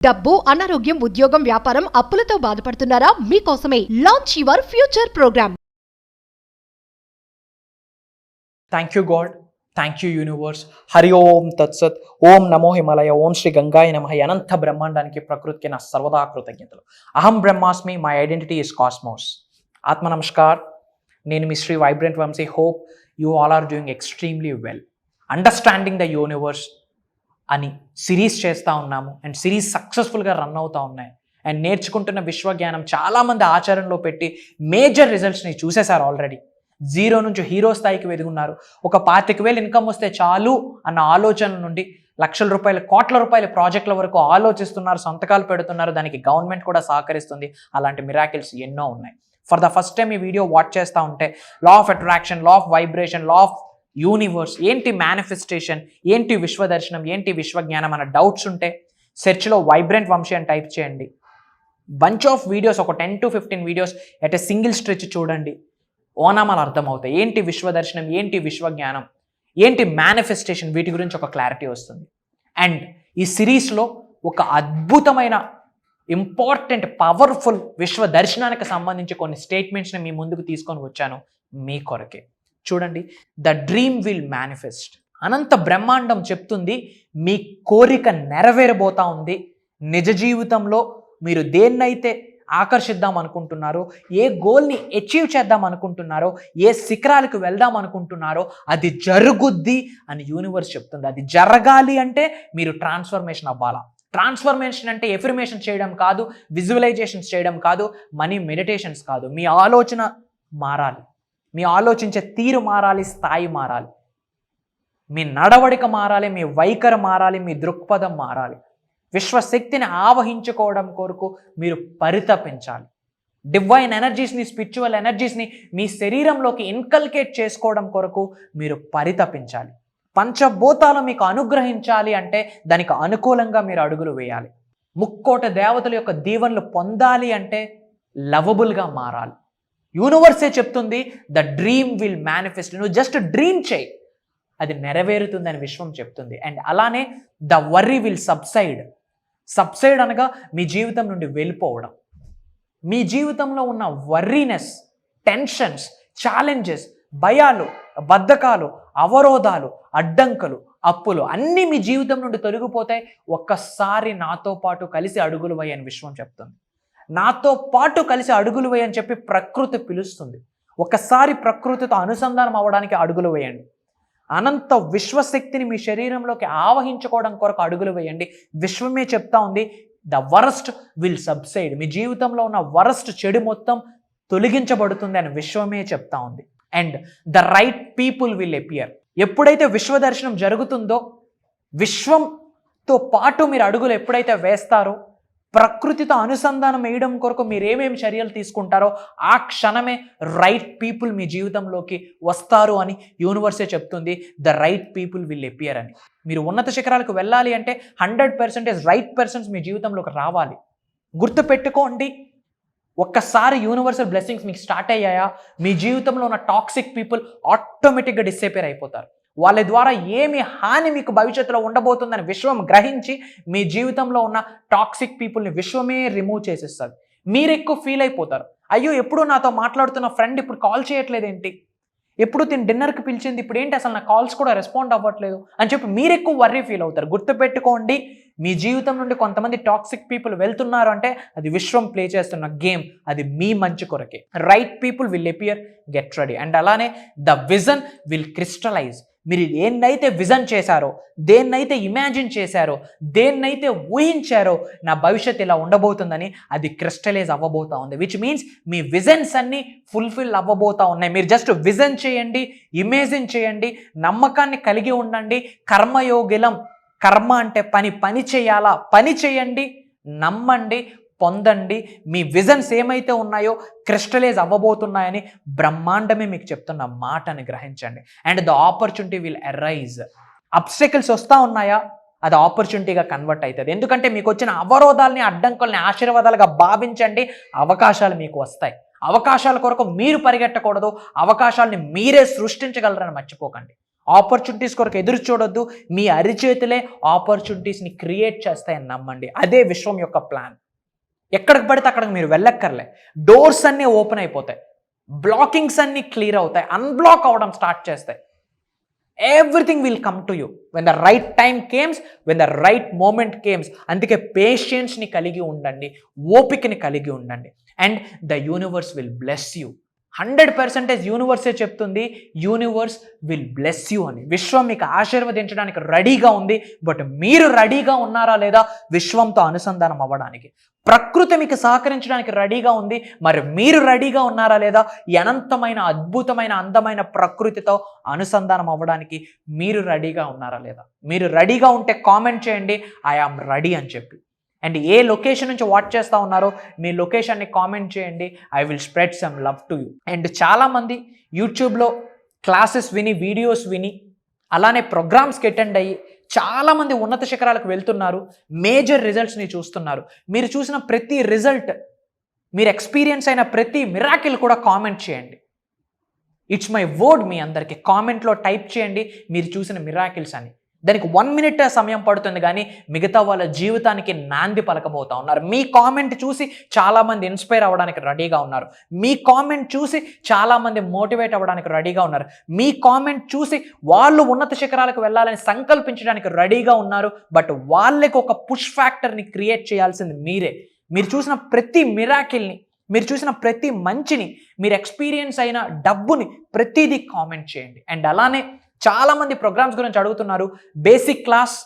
డబ్బు, అనారోగ్యం, ఉద్యోగం, వ్యాపారం, అప్పులతో బాధపడుతున్నారా? మీకోసమే launch your future program. Thank you God, thank you universe. Hari Om తత్సత్. ఓం నమో హిమాలయ. ఓం శ్రీ గంగాయ నమః. అనంత బ్రహ్మాండానికి, ప్రకృతికి నా సర్వదా కృతజ్ఞతలు. అహం బ్రహ్మాస్మి, మై ఐడెంటిటీ ఇస్ కాస్మోస్. ఆత్మ నమస్కార్. నేను మీ Shri vibrant Vamsi. Hope you all are doing extremely well. Understanding the universe అని సిరీస్ చేస్తూ ఉన్నాము అండ్ సిరీస్ సక్సెస్ఫుల్గా రన్ అవుతూ ఉన్నాయి. అండ్ నేర్చుకుంటున్న విశ్వజ్ఞానం చాలామంది ఆచరణలో పెట్టి మేజర్ రిజల్ట్స్ని చూసేశారు ఆల్రెడీ. జీరో నుంచి హీరో స్థాయికి ఎదుగున్నారు. ఒక 25,000 ఇన్కమ్ వస్తే చాలు అన్న ఆలోచన నుండి లక్షల రూపాయలు, కోట్ల రూపాయల ప్రాజెక్టుల వరకు ఆలోచిస్తున్నారు, సంతకాలు పెడుతున్నారు. దానికి గవర్నమెంట్ కూడా సహకరిస్తుంది. అలాంటి మిరాకిల్స్ ఎన్నో ఉన్నాయి. ఫర్ ద ఫస్ట్ టైం ఈ వీడియో వాచ్ చేస్తూ ఉంటే law of attraction, law of vibration, law of universe, ఏంటి మేనిఫెస్టేషన్, ఏంటి విశ్వదర్శనం, ఏంటి విశ్వజ్ఞానం అన్న డౌట్స్ ఉంటే సెర్చ్లో వైబ్రెంట్ వంశీ అని టైప్ చేయండి. బంచ్ ఆఫ్ వీడియోస్, ఒక 10 to 15 videos at a single stretch చూడండి. ఓనామాలు అర్థమవుతాయి. ఏంటి విశ్వదర్శనం, ఏంటి విశ్వజ్ఞానం, ఏంటి మేనిఫెస్టేషన్, వీటి గురించి ఒక క్లారిటీ వస్తుంది. అండ్ ఈ సిరీస్లో ఒక అద్భుతమైన ఇంపార్టెంట్ పవర్ఫుల్ విశ్వ దర్శనానికి సంబంధించి కొన్ని స్టేట్మెంట్స్ని మీ ముందుకు తీసుకొని వచ్చాను మీ కొరకే. చూడండి, ద డ్రీమ్ విల్ మేనిఫెస్ట్. అనంత బ్రహ్మాండం చెప్తుంది మీ కోరిక నెరవేరబోతా ఉంది. నిజ జీవితంలో మీరు దేన్నైతే ఆకర్షిద్దాం అనుకుంటున్నారో, ఏ గోల్ని అచీవ్ చేద్దాం అనుకుంటున్నారో, ఏ శిఖరాలకు వెళ్దాం అనుకుంటున్నారో అది జరుగుద్ది అని యూనివర్స్ చెప్తుంది. అది జరగాలి అంటే మీరు ట్రాన్స్ఫర్మేషన్ అవ్వాలా. ట్రాన్స్ఫర్మేషన్ అంటే ఎఫర్మేషన్ చేయడం కాదు, విజువలైజేషన్స్ చేయడం కాదు, మనీ మెడిటేషన్స్ కాదు. మీ ఆలోచన మారాలి, మీ ఆలోచించే తీరు మారాలి, స్థాయి మారాలి, మీ నడవడిక మారాలి, మీ వైఖరి మారాలి, మీ దృక్పథం మారాలి. విశ్వశక్తిని ఆవహించుకోవడం కొరకు మీరు పరితపించాలి. డివైన్ ఎనర్జీస్ని, స్పిరిచువల్ ఎనర్జీస్ని మీ శరీరంలోకి ఇన్కల్కేట్ చేసుకోవడం కొరకు మీరు పరితపించాలి. పంచభూతాలు మీకు అనుగ్రహించాలి అంటే దానికి అనుకూలంగా మీరు అడుగులు వేయాలి. 3,000,000 దేవతల యొక్క దీవెనలు పొందాలి అంటే లవబుల్గా మారాలి. యూనివర్సే చెప్తుంది ద డ్రీమ్ విల్ మేనిఫెస్ట్. నువ్వు జస్ట్ డ్రీమ్ చేయి, అది నెరవేరుతుందని విశ్వం చెప్తుంది. అండ్ అలానే the worry will subside. Subside అనగా మీ జీవితం నుండి వెళ్ళిపోవడం. మీ జీవితంలో ఉన్న వర్రీనెస్, టెన్షన్స్, ఛాలెంజెస్, భయాలు, బద్ధకాలు, అవరోధాలు, అడ్డంకులు, అప్పులు అన్నీ మీ జీవితం నుండి తొలగిపోతాయి. ఒక్కసారి నాతో పాటు కలిసి అడుగులు వేయని విశ్వం చెప్తుంది. నాతో పాటు కలిసి అడుగులు వేయని చెప్పి ప్రకృతి పిలుస్తుంది. ఒకసారి ప్రకృతితో అనుసంధానం అవ్వడానికి అడుగులు వేయండి. అనంత విశ్వశక్తిని మీ శరీరంలోకి ఆవహించుకోవడం కొరకు అడుగులు వేయండి. విశ్వమే చెప్తా ఉంది ద వరస్ట్ విల్ సబ్సైడ్. మీ జీవితంలో ఉన్న వరస్ట్, చెడు మొత్తం తొలగించబడుతుంది అని విశ్వమే చెప్తా ఉంది. And the right people will appear. ఎప్పుడైతే విశ్వదర్శనం జరుగుతుందో, విశ్వంతో పాటు మీరు అడుగులు ఎప్పుడైతే వేస్తారో, ప్రకృతితో అనుసంధానం వేయడం కొరకు మీరు ఏమేమి చర్యలు తీసుకుంటారో ఆ క్షణమే రైట్ పీపుల్ మీ జీవితంలోకి వస్తారు అని యూనివర్సే చెప్తుంది. The right people will appear అని. మీరు ఉన్నత శిఖరాలకు వెళ్ళాలి అంటే 100% రైట్ పర్సన్స్ మీ జీవితంలోకి రావాలి. గుర్తుపెట్టుకోండి, ఒక్కసారి యూనివర్సల్ బ్లెస్సింగ్స్ మీకు స్టార్ట్ అయ్యాయా, మీ జీవితంలో ఉన్న టాక్సిక్ పీపుల్ ఆటోమేటిక్గా డిస్అపియర్ అయిపోతారు. వాళ్ళ ద్వారా ఏమి హాని మీకు భవిష్యత్తులో ఉండబోతుందని విశ్వం గ్రహించి మీ జీవితంలో ఉన్న టాక్సిక్ పీపుల్ని విశ్వమే రిమూవ్ చేసేస్తారు. మీరు ఎక్కువ ఫీల్ అయిపోతారు. అయ్యో, ఎప్పుడు నాతో మాట్లాడుతున్న ఫ్రెండ్ ఇప్పుడు కాల్ చేయట్లేదు ఏంటి, ఎప్పుడు తిని డిన్నర్కి పిలిచింది ఇప్పుడు ఏంటి, అసలు నా కాల్స్ కూడా రెస్పాండ్ అవ్వట్లేదు అని చెప్పి మీరు ఎక్కువ వర్రీ ఫీల్ అవుతారు. గుర్తుపెట్టుకోండి, మీ జీవితం నుండి కొంతమంది టాక్సిక్ పీపుల్ వెళ్తున్నారు అంటే అది విశ్వం ప్లే చేస్తున్న గేమ్. అది మీ మంచి కొరకే. Right people will appear, get ready. And అలానే ద విజన్ విల్ క్రిస్టలైజ్. మీరు దేన్నైతే విజన్ చేశారో, దేన్నైతే ఇమాజిన్ చేశారో, దేన్నైతే ఊహించారో నా భవిష్యత్తు ఇలా ఉండబోతుందని అది క్రిస్టలైజ్ అవ్వబోతా ఉంది. విచ్ మీన్స్ మీ విజన్స్ అన్నీ ఫుల్ఫిల్ అవ్వబోతా ఉన్నాయి. మీరు జస్ట్ విజన్ చేయండి, ఇమేజిన్ చేయండి, నమ్మకాన్ని కలిగి ఉండండి. కర్మయోగిలం. కర్మ అంటే పని, పని చేయాలా, పని చేయండి, నమ్మండి, పొందండి. మీ విజన్స్ ఏమైతే ఉన్నాయో క్రిస్టలైజ్ అవ్వబోతున్నాయని బ్రహ్మాండమే మీకు చెప్తున్న మాటని గ్రహించండి. And the opportunity will arise. Obstacles వస్తూ ఉన్నాయా, అది ఆపర్చునిటీగా కన్వర్ట్ అవుతుంది. ఎందుకంటే మీకు వచ్చిన అవరోధాలని, అడ్డంకుల్ని ఆశీర్వాదాలుగా భావించండి. అవకాశాలు మీకు వస్తాయి. అవకాశాల కొరకు మీరు పరిగెట్టకూడదు, అవకాశాలని మీరే సృష్టించగలరని మర్చిపోకండి. ఆపర్చునిటీస్ కొరకు ఎదురు చూడొద్దు. మీ అరిచేతులే ఆపర్చునిటీస్ని క్రియేట్ చేస్తాయని నమ్మండి. అదే విశ్వం యొక్క ప్లాన్. ఎక్కడికి పడితే అక్కడికి మీరు వెళ్ళక్కర్లే. డోర్స్ అన్నీ ఓపెన్ అయిపోతాయి, బ్లాకింగ్స్ అన్నీ క్లియర్ అవుతాయి, అన్బ్లాక్ అవ్వడం స్టార్ట్ చేస్తాయి. Everything will come to you when the right time comes, when the right moment comes. అందుకే పేషెన్స్ని కలిగి ఉండండి, ఓపికని కలిగి ఉండండి. And the universe will bless you. 100% యూనివర్సే చెప్తుంది, యూనివర్స్ విల్ బ్లెస్ యూ అని. విశ్వం మీకు ఆశీర్వదించడానికి రెడీగా ఉంది. బట్ మీరు రెడీగా ఉన్నారా లేదా విశ్వంతో అనుసంధానం అవ్వడానికి? ప్రకృతి మీకు సహకరించడానికి రెడీగా ఉంది, మరి మీరు రెడీగా ఉన్నారా లేదా ఈ అనంతమైన అద్భుతమైన అందమైన ప్రకృతితో అనుసంధానం అవ్వడానికి మీరు రెడీగా ఉన్నారా లేదా? మీరు రెడీగా ఉంటే కామెంట్ చేయండి, ఐ ఆమ్ రెడీ అని చెప్పి. అండ్ ఏ లొకేషన్ నుంచి వాచ్ చేస్తూ ఉన్నారో మీ లొకేషన్ని కామెంట్ చేయండి, I will spread some love to you. And చాలామంది యూట్యూబ్లో క్లాసెస్ విని, వీడియోస్ విని, అలానే ప్రోగ్రామ్స్కి అటెండ్ అయ్యి చాలామంది ఉన్నత శిఖరాలకు వెళ్తున్నారు, మేజర్ రిజల్ట్స్ని చూస్తున్నారు. మీరు చూసిన ప్రతి రిజల్ట్, మీరు ఎక్స్పీరియన్స్ అయిన ప్రతి మిరాకిల్ కూడా కామెంట్ చేయండి. ఇట్స్ మై వర్డ్, మీ అందరికీ కామెంట్లో టైప్ చేయండి మీరు చూసిన మిరాకిల్స్ అని. దానికి 1 minute సమయం పడుతుంది, కానీ మిగతా వాళ్ళ జీవితానికి నాంది పలకబోతా ఉన్నారు. మీ కామెంట్ చూసి చాలామంది ఇన్స్పైర్ అవ్వడానికి రెడీగా ఉన్నారు. మీ కామెంట్ చూసి చాలామంది మోటివేట్ అవ్వడానికి రెడీగా ఉన్నారు. మీ కామెంట్ చూసి వాళ్ళు ఉన్నత శిఖరాలకు వెళ్ళాలని సంకల్పించడానికి రెడీగా ఉన్నారు. బట్ వాళ్ళకి ఒక పుష్ ఫ్యాక్టర్ని క్రియేట్ చేయాల్సింది మీరే. మీరు చూసిన ప్రతి మిరాకిల్ని, మీరు చూసిన ప్రతి మంచిని, మీరు ఎక్స్పీరియన్స్ అయిన డబ్బుని ప్రతిదీ కామెంట్ చేయండి. అండ్ అలానే చాలామంది ప్రోగ్రామ్స్ గురించి అడుగుతున్నారు. బేసిక్ క్లాస్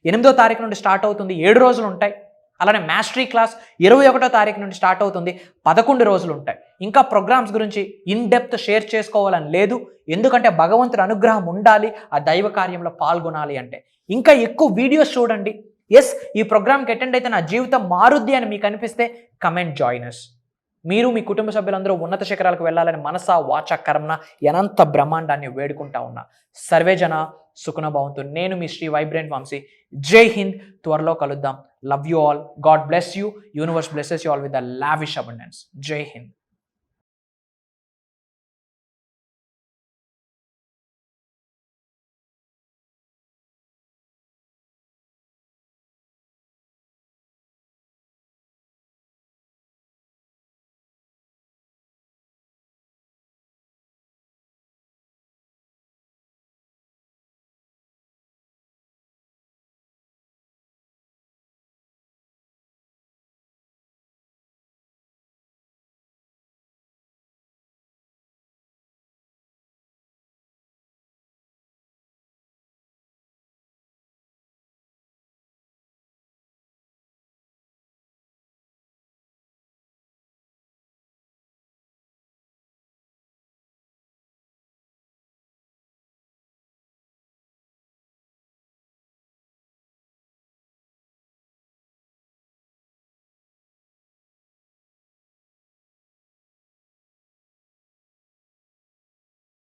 8వ తారీఖు నుండి స్టార్ట్ అవుతుంది, 7 రోజులు ఉంటాయి. అలానే మాస్టరీ క్లాస్ 21వ తారీఖు నుండి స్టార్ట్ అవుతుంది, 11 రోజులు ఉంటాయి. ఇంకా ప్రోగ్రామ్స్ గురించి ఇన్ డెప్త్ షేర్ చేసుకోవాలని లేదు, ఎందుకంటే భగవంతుడి అనుగ్రహం ఉండాలి ఆ దైవ కార్యంలో పాల్గొనాలి అంటే. ఇంకా ఎక్కువ వీడియోస్ చూడండి. ఎస్, ఈ ప్రోగ్రామ్కి అటెండ్ అయితే నా జీవితం మారుద్ది అని మీకు అనిపిస్తే కమెంట్ జాయినస్. మీరు మీ కుటుంబ సభ్యులందరూ ఉన్నత శిఖరాలకు వెళ్ళాలని మనసా వాచ కర్మన అనంత బ్రహ్మాండాన్ని వేడుకుంటా ఉన్నా. సర్వేజన సుఖన భవంతు. నేను మీ శ్రీ వైబ్రెంట్ వంశీ. జై హింద్. త్వరలో కలుద్దాం. Love you all. God bless you. Universe blesses you all with the lavish abundance. జై హింద్.